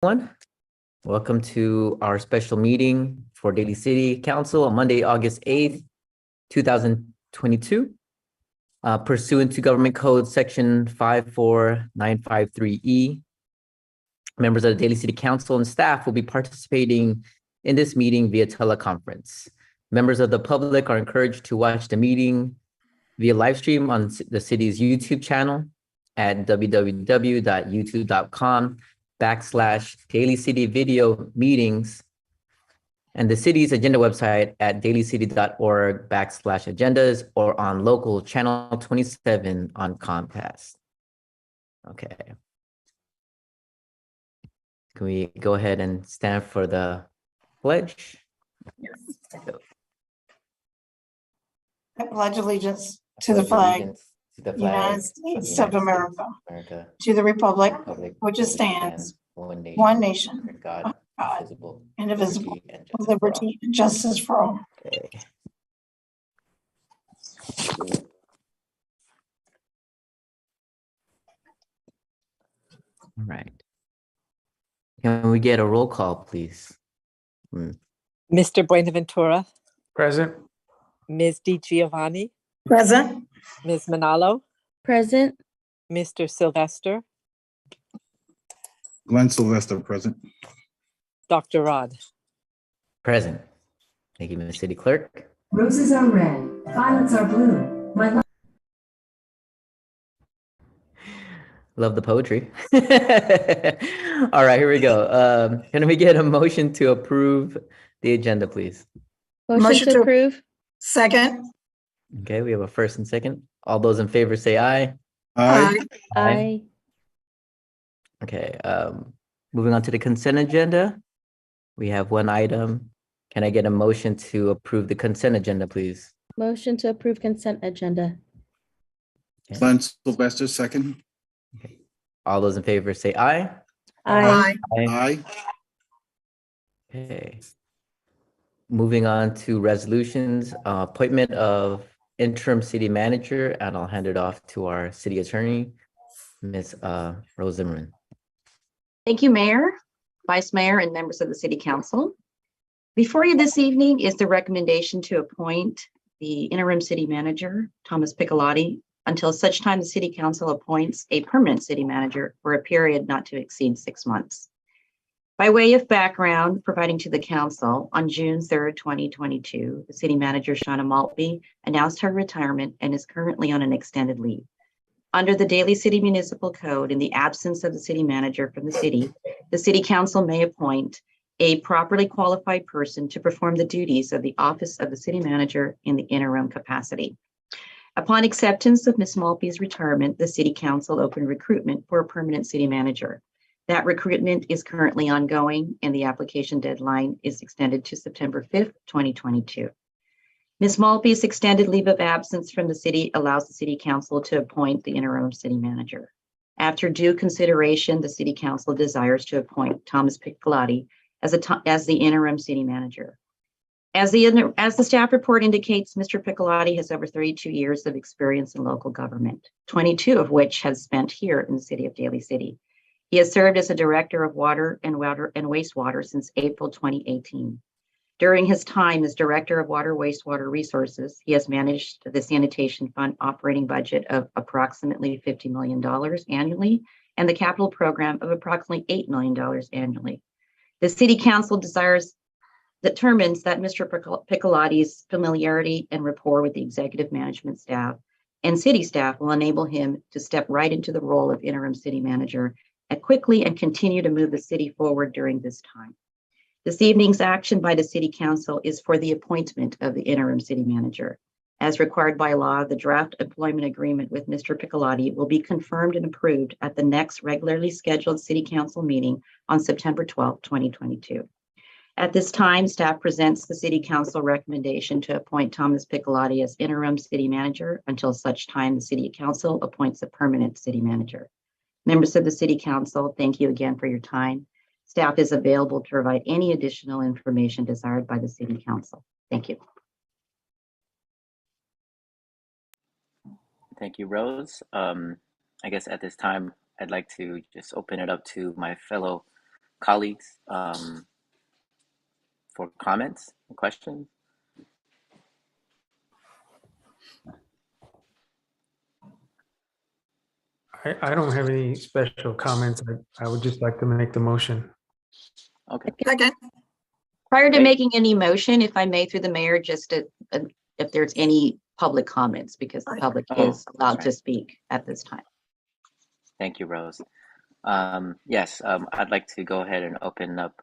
Everyone. Welcome to our special meeting for Daly City Council on Monday, August 8th, 2022. Pursuant to Government Code Section 54953E, members of the Daly City Council and staff will be participating in this meeting via teleconference. Members of the public are encouraged to watch the meeting via live stream on the city's YouTube channel at www.youtube.com/Daly City Video Meetings and the city's agenda website at dalycity.org/agendas or on local channel 27 on Comcast. Okay. Can we go ahead and stand for the pledge? Yes. I pledge allegiance to the flag, United States of America, to the republic which stands one nation, under God, indivisible, with liberty and justice for all. Okay. All right. Can we get a roll call, please? Mr. Buenaventura, Present. Ms. Di Giovanni, Present. Ms. Manalo, Present. Mr. Sylvester, Glenn Sylvester, present. Dr. Rod. Present. Thank you, Ms. City Clerk. Roses are red, violets are blue. My love. Love the poetry. All right, here we go. Can we get a motion to approve the agenda, please? Motion to approve. Second. Okay, we have a first and second. All those in favor say aye. Aye. Aye. Okay, moving on to the consent agenda. We have one item. Can I get a motion to approve the consent agenda, please? Motion to approve consent agenda. Okay. Glenn Sylvester, second. All those in favor say aye. Aye. Aye. Okay. Moving on to resolutions, appointment of interim city manager, and I'll hand it off to our city attorney, Ms. Rose Zimmerman. Thank you, Mayor, Vice Mayor, and members of the City Council. Before you this evening is the recommendation to appoint the interim city manager, Thomas Piccolotti, until such time the City Council appoints a permanent city manager for a period not to exceed 6 months. By way of background, providing to the Council, on June 3rd, 2022, the City Manager, Shauna Maltby, announced her retirement and is currently on an extended leave. Under the Daly City Municipal Code, in the absence of the City Manager from the City Council may appoint a properly qualified person to perform the duties of the office of the City Manager in the interim capacity. Upon acceptance of Ms. Maltby's retirement, the City Council opened recruitment for a permanent City Manager. That recruitment is currently ongoing and the application deadline is extended to September 5th, 2022. Ms. Maltby's extended leave of absence from the city allows the City Council to appoint the interim city manager. After due consideration, the City Council desires to appoint Thomas Piccolotti as the interim city manager. As the staff report indicates, Mr. Piccolotti has over 32 years of experience in local government, 22 of which has spent here in the city of Daly City. He has served as a director of water and wastewater since April 2018. During his time as director of water wastewater resources, he has managed the sanitation fund operating budget of approximately $50 million annually and the capital program of approximately $8 million annually. The City Council determines that Mr. Piccolotti's familiarity and rapport with the executive management staff and city staff will enable him to step right into the role of interim city manager and quickly and continue to move the city forward during this time. This evening's action by the City Council is for the appointment of the interim city manager. As required by law, the draft employment agreement with Mr. Piccolotti will be confirmed and approved at the next regularly scheduled City Council meeting on September 12, 2022. At this time, staff presents the City Council recommendation to appoint Thomas Piccolotti as interim city manager until such time the City Council appoints a permanent city manager. Members of the City Council, thank you again for your time. Staff is available to provide any additional information desired by the City Council. Thank you. Thank you, Rose. I guess at this time, I'd like to just open it up to my fellow colleagues for comments and questions? I don't have any special comments. I would just like to make the motion. Okay. Second. Prior to Okay. making any motion, if I may, through the mayor, just if there's any public comments, because the public is allowed to speak at this time. Thank you, Rose. Yes, I'd like to go ahead and open up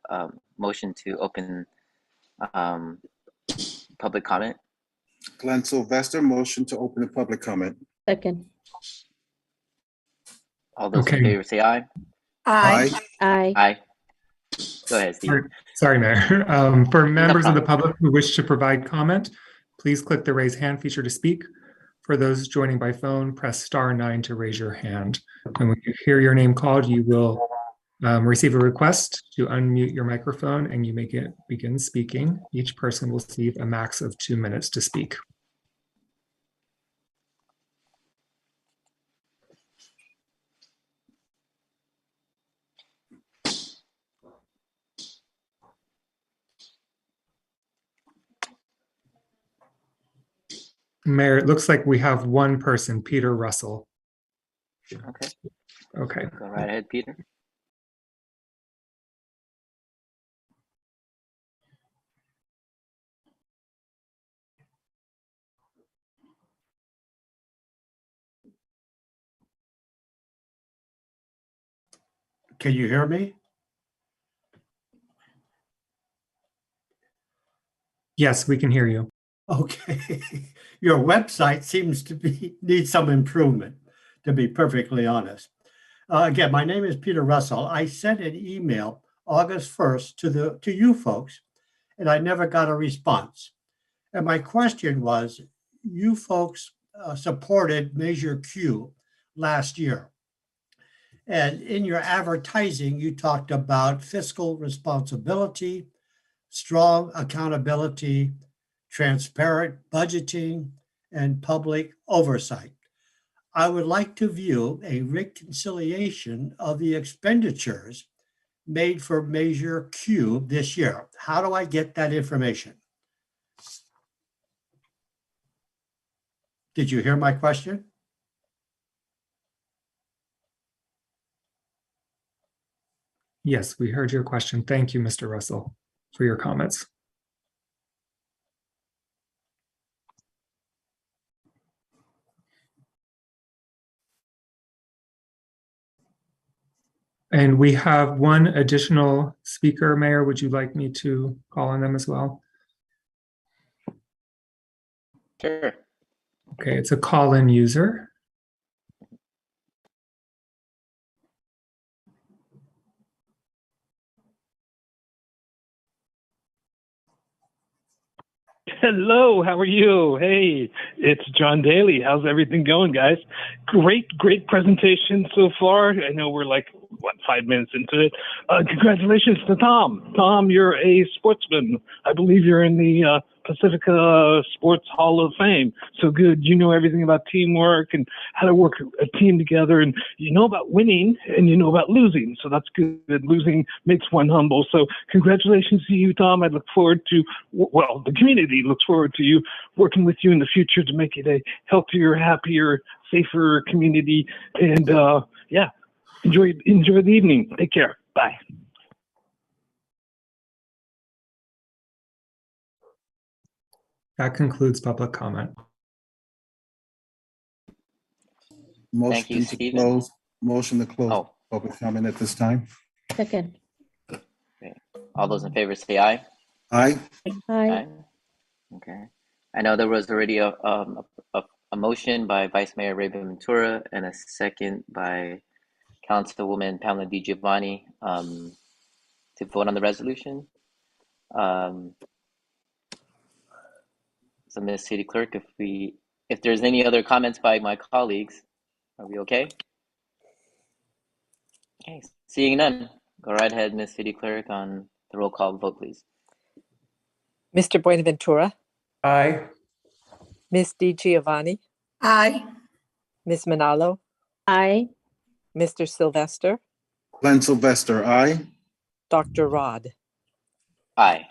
motion to open public comment. Glenn Sylvester, motion to open the public comment. Second. All those Okay. in favor say aye. Aye. Aye. Aye. Go ahead, Steve. Sorry, Mayor. For members of the problem. public who wish to provide comment, please click the raise hand feature to speak. For those joining by phone, press *9 to raise your hand. And when you hear your name called, you will receive a request to unmute your microphone and you may begin speaking. Each person will receive a max of 2 minutes to speak. Mayor, it looks like we have one person, Peter Russell. Okay, Okay. go right ahead, Peter. Can you hear me? Yes, we can hear you. Okay. Your website seems to need some improvement, to be perfectly honest. Again, my name is Peter Russell. I sent an email August 1st to you folks, and I never got a response. And my question was, you folks supported Measure Q last year. And in your advertising, you talked about fiscal responsibility, strong accountability, transparent budgeting, and public oversight. I would like to view a reconciliation of the expenditures made for Measure Q this year. How do I get that information? Did you hear my question? Yes, we heard your question. Thank you, Mr. Russell, for your comments. And we have one additional speaker, Mayor. Would you like me to call on them as well? Sure. Okay, it's a call-in user. Hello, how are you? Hey, it's John Daly. How's everything going, guys? Great presentation so far. I know we're like, 5 minutes into it. Congratulations to Tom. Tom, you're a sportsman. I believe you're in the Pacifica Sports Hall of Fame. So good. You know everything about teamwork and how to work a team together. And you know about winning and you know about losing. So that's good. Losing makes one humble. So congratulations to you, Tom. I look forward to, well, the community looks forward to you working with you in the future to make it a healthier, happier, safer community. And yeah, enjoy the evening. Take care. Bye. That concludes public comment. Thank you, Motion to Stephen. close. Motion to close Oh. public comment at this time. Second. Okay. All those in favor say aye. Aye. Aye. Okay. I know there was already a motion by Vice Mayor Raven Ventura and a second by Councilwoman Pamela DiGiovanni to vote on the resolution. So, Ms. City Clerk, if there's any other comments by my colleagues, are we okay? Okay, seeing none, go right ahead, Ms. City Clerk, on the roll call vote, please. Mr. Buenaventura, Aye. Ms. DiGiovanni, Aye. Ms. Manalo, Aye. Mr. Sylvester, Glenn Sylvester, aye. Dr. Rod. Aye.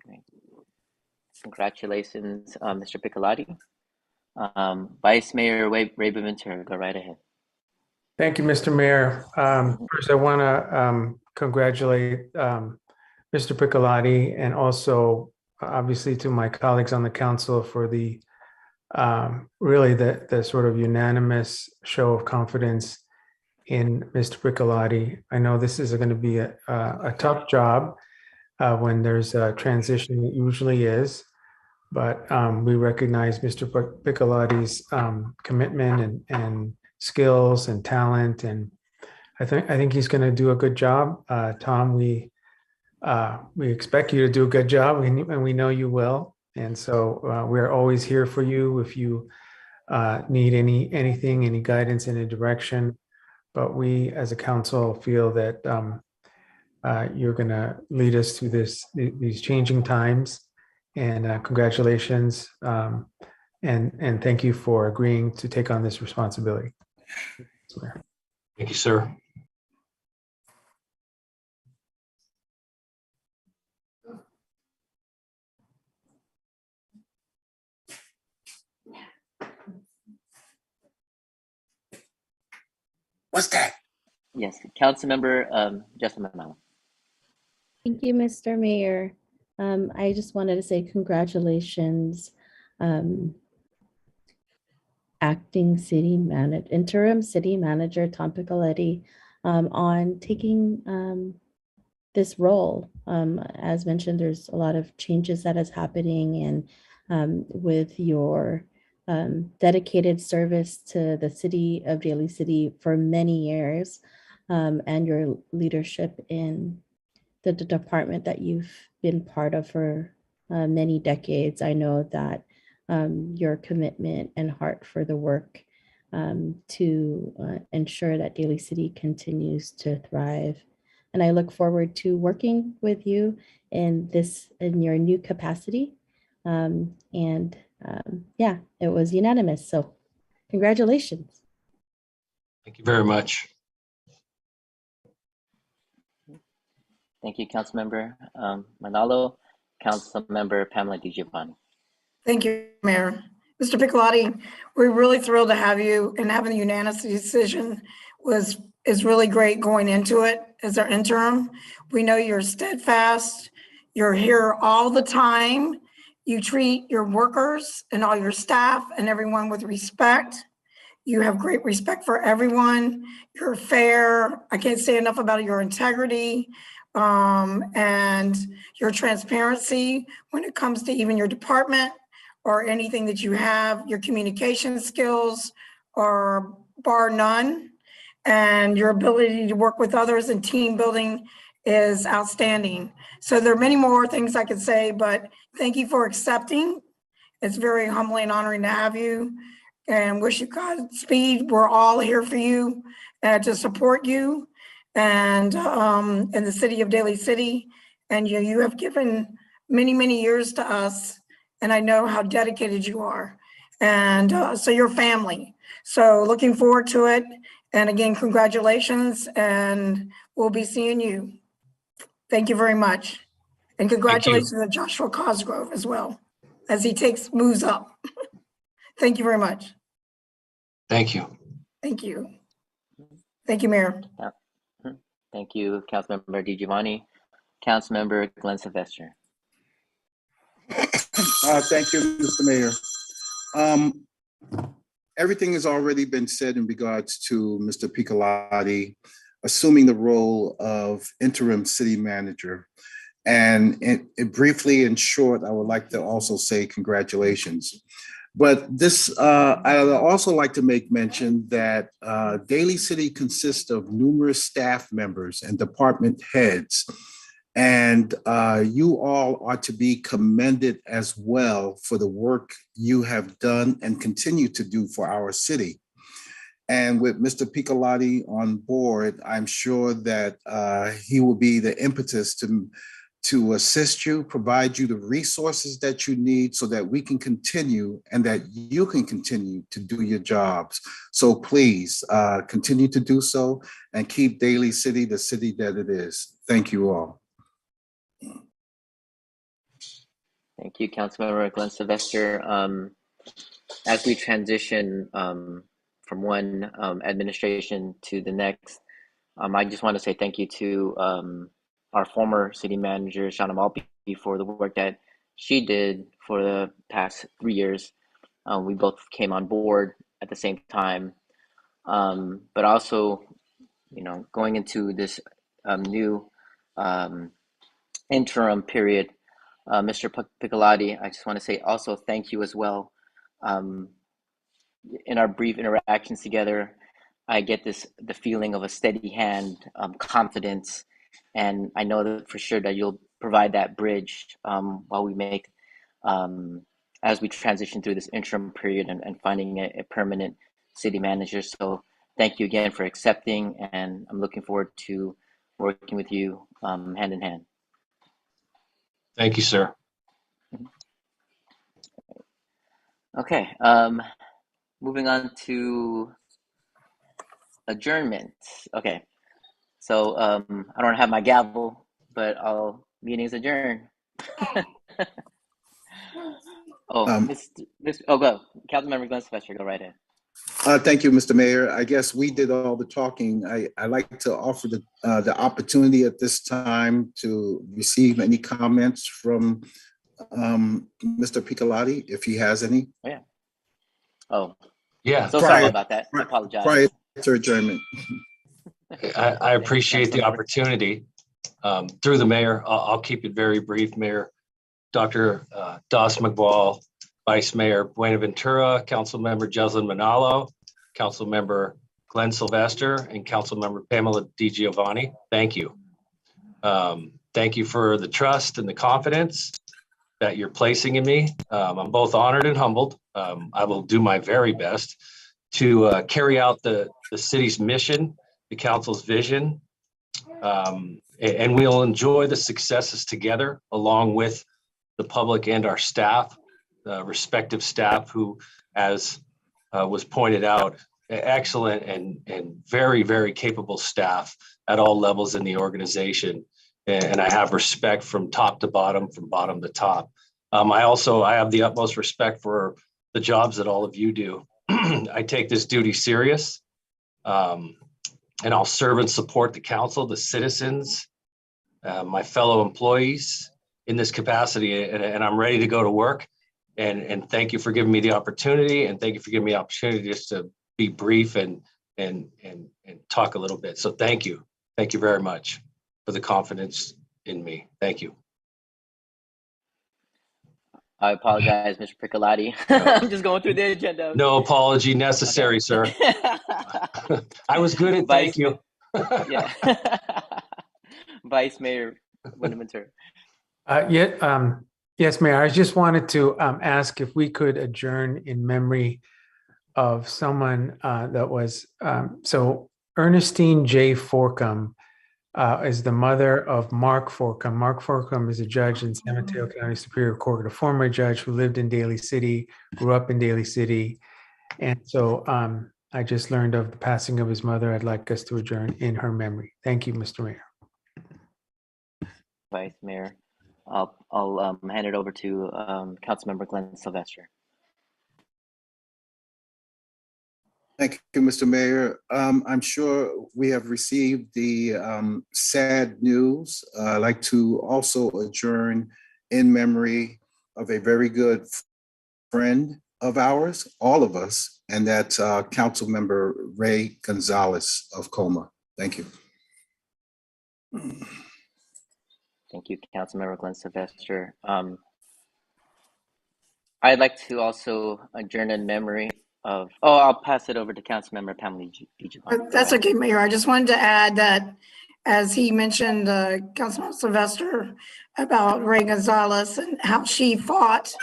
Great. Congratulations, Mr. Piccolotti. Vice Mayor Ray Ventura, go right ahead. Thank you, Mr. Mayor. First, I want to congratulate Mr. Piccolotti and also obviously to my colleagues on the council for the really the sort of unanimous show of confidence in Mr. Piccolotti. I know this is going to be a tough job when there's a transition, it usually is, but we recognize Mr. Piccolotti's commitment and skills and talent, and I think he's going to do a good job. Tom, we expect you to do a good job, and we know you will. And so we're always here for you if you need anything, any guidance, any direction. But we, as a council, feel that you're going to lead us through these changing times. And congratulations, and thank you for agreeing to take on this responsibility. Thank you, sir. What's that? Yes, Councilmember Justin McMillan. Thank you, Mr. Mayor. I just wanted to say congratulations, interim city manager Tom Piccoletti, on taking this role. As mentioned, there's a lot of changes that is happening, and with your dedicated service to the city of Daly City for many years, and your leadership in the department that you've been part of for many decades. I know that your commitment and heart for the work to ensure that Daly City continues to thrive. And I look forward to working with you in your new capacity. Yeah, it was unanimous. So congratulations. Thank you very much. Thank you, Councilmember Manalo. Councilmember Pamela DiGiovanni. Thank you, Mayor. Mr. Piccolotti, we're really thrilled to have you, and having the unanimous decision is really great going into it as our interim. We know you're steadfast. You're here all the time. You treat your workers and all your staff and everyone with respect. You have great respect for everyone. You're fair. I can't say enough about your integrity and your transparency when it comes to even your department or anything that you have. Your communication skills are bar none, and your ability to work with others and team building is outstanding. So there are many more things I could say, but thank you for accepting. It's very humbling and honoring to have you, and wish you Godspeed. We're all here for you to support you, and in the city of Daly City. And you have given many, many years to us, and I know how dedicated you are. And so your family. So looking forward to it. And again, congratulations, and we'll be seeing you. Thank you very much. And congratulations to Joshua Cosgrove as well, as he moves up. Thank you very much. Thank you. Thank you. Thank you, Mayor. Thank you, Councilmember DiGiovanni. Councilmember Glenn Sylvester. Thank you, Mr. Mayor. Everything has already been said in regards to Mr. Piccolotti assuming the role of interim city manager. And briefly and short, I would like to also say congratulations. But this, I would also like to make mention that Daly City consists of numerous staff members and department heads. And you all are to be commended as well for the work you have done and continue to do for our city. And with Mr. Piccolotti on board, I'm sure that he will be the impetus to assist you, provide you the resources that you need so that we can continue and that you can continue to do your jobs. So please continue to do so and keep Daly City the city that it is. Thank you all. Thank you, Councilmember Glenn Sylvester. As we transition from one administration to the next, I just want to say thank you to our former city manager, Shauna Malpe, for the work that she did for the past 3 years. We both came on board at the same time, but also, going into this new interim period, Mr. Piccolotti, I just want to say also thank you as well. In our brief interactions together, I get the feeling of a steady hand, confidence, and I know that for sure that you'll provide that bridge while we make, as we transition through this interim period and finding a permanent city manager. So thank you again for accepting, and I'm looking forward to working with you hand in hand. Thank you, sir. Okay, moving on to adjournment. Okay, so I don't have my gavel, but meeting's adjourned. Go. Councilmember Glenn Sylvester, go right ahead. Thank you, Mr. Mayor. I guess we did all the talking. I like to offer the opportunity at this time to receive any comments from Mr. Piccolotti, if he has any. Oh, yeah. Oh, yeah. So sorry about that. I apologize. Prior to adjournment. I appreciate the opportunity. Through the mayor, I'll keep it very brief, Mayor. Dr. Doss McBall, Vice Mayor Buenaventura, Councilmember Jeslyn Manalo, Councilmember Glenn Sylvester, and Councilmember Pamela DiGiovanni. Thank you. Thank you for the trust and the confidence that you're placing in me. I'm both honored and humbled. I will do my very best to carry out the city's mission, the council's vision, and we'll enjoy the successes together along with the public and our staff, respective staff who, as was pointed out, excellent and very, very capable staff at all levels in the organization. And I have respect from top to bottom, from bottom to top. I have the utmost respect for the jobs that all of you do. I take this duty serious, and I'll serve and support the council, the citizens, my fellow employees in this capacity, and I'm ready to go to work. And thank you for giving me the opportunity, and thank you for giving me the opportunity just to be brief and talk a little bit. So thank you very much for the confidence in me. Thank you. I apologize, Mr. Piccolotti. I'm just going through the agenda. No apology necessary, sir. I was good at thank you. Yeah. Vice Mayor Buenaventura. Yes, Mayor. I just wanted to ask if we could adjourn in memory of someone that was, so Ernestine J. Forcum is the mother of Mark Forcum. Mark Forcum is a judge in San Mateo County Superior Court, a former judge who lived in Daly City, grew up in Daly City. And so I just learned of the passing of his mother. I'd like us to adjourn in her memory. Thank you, Mr. Mayor. Vice Mayor. I'll hand it over to Councilmember Glenn Sylvester. Thank you, Mr. Mayor. I'm sure we have received the sad news. I'd like to also adjourn in memory of a very good friend of ours, all of us, and that's Councilmember Ray Gonzalez of Coma. Thank you. Thank you, Councilmember Glenn Sylvester. I'd like to also adjourn in memory of, I'll pass it over to Councilmember Pamela DiGiovanni. That's okay, Mayor. I just wanted to add that as he mentioned, Councilman Sylvester, about Ray Gonzalez and how she fought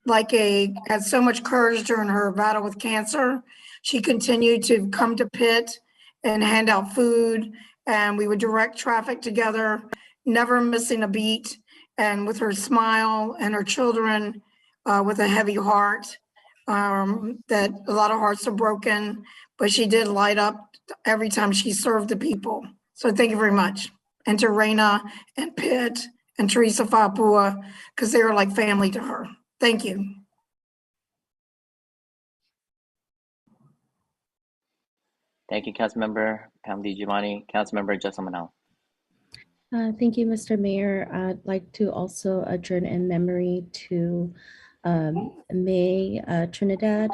had so much courage during her battle with cancer. She continued to come to Pitt and hand out food, and we would direct traffic together, never missing a beat. and with her smile, and her children with a heavy heart. That a lot of hearts are broken, but she did light up every time she served the people. So thank you very much. And to Raina and Pitt and Teresa Fapua, because they were like family to her. Thank you. Thank you, Councilmember Pam DiGiovanni. Councilmember Justin Manal. Thank you, Mr. Mayor. I'd like to also adjourn in memory to May Trinidad.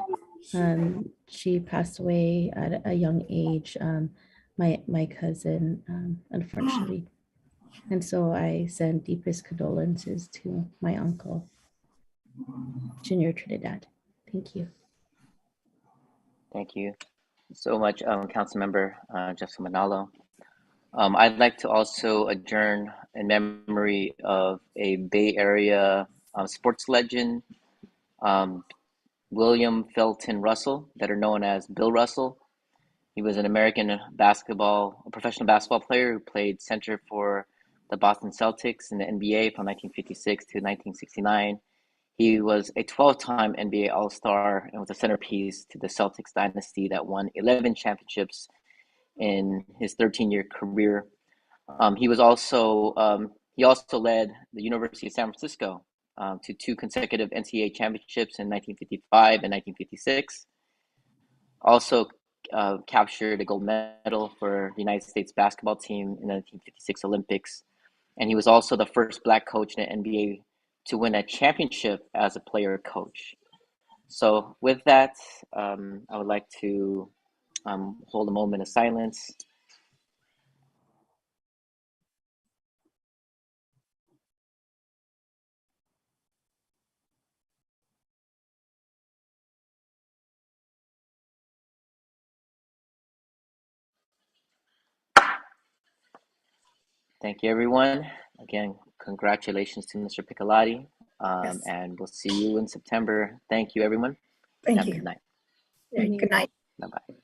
She passed away at a young age, my cousin, unfortunately. And so I send deepest condolences to my uncle, Junior Trinidad. Thank you. Thank you so much, Councilmember Justin Manalo. I'd like to also adjourn in memory of a Bay Area sports legend, William Felton Russell, better known as Bill Russell. He was an American a professional basketball player who played center for the Boston Celtics in the NBA from 1956 to 1969. He was a 12-time NBA All-Star and was a centerpiece to the Celtics dynasty that won 11 championships in his 13-year career. He also led the University of San Francisco to 2 consecutive NCAA championships in 1955 and 1956. Also captured a gold medal for the United States basketball team in the 1956 Olympics. And he was also the first Black coach in the NBA to win a championship as a player coach. So with that, I would like to hold a moment of silence. Thank you, everyone. Again, congratulations to Mr. Piccolotti, Yes. and we'll see you in September. Thank you, everyone. Thank Have you. a good night. Yeah, good night. Bye-bye.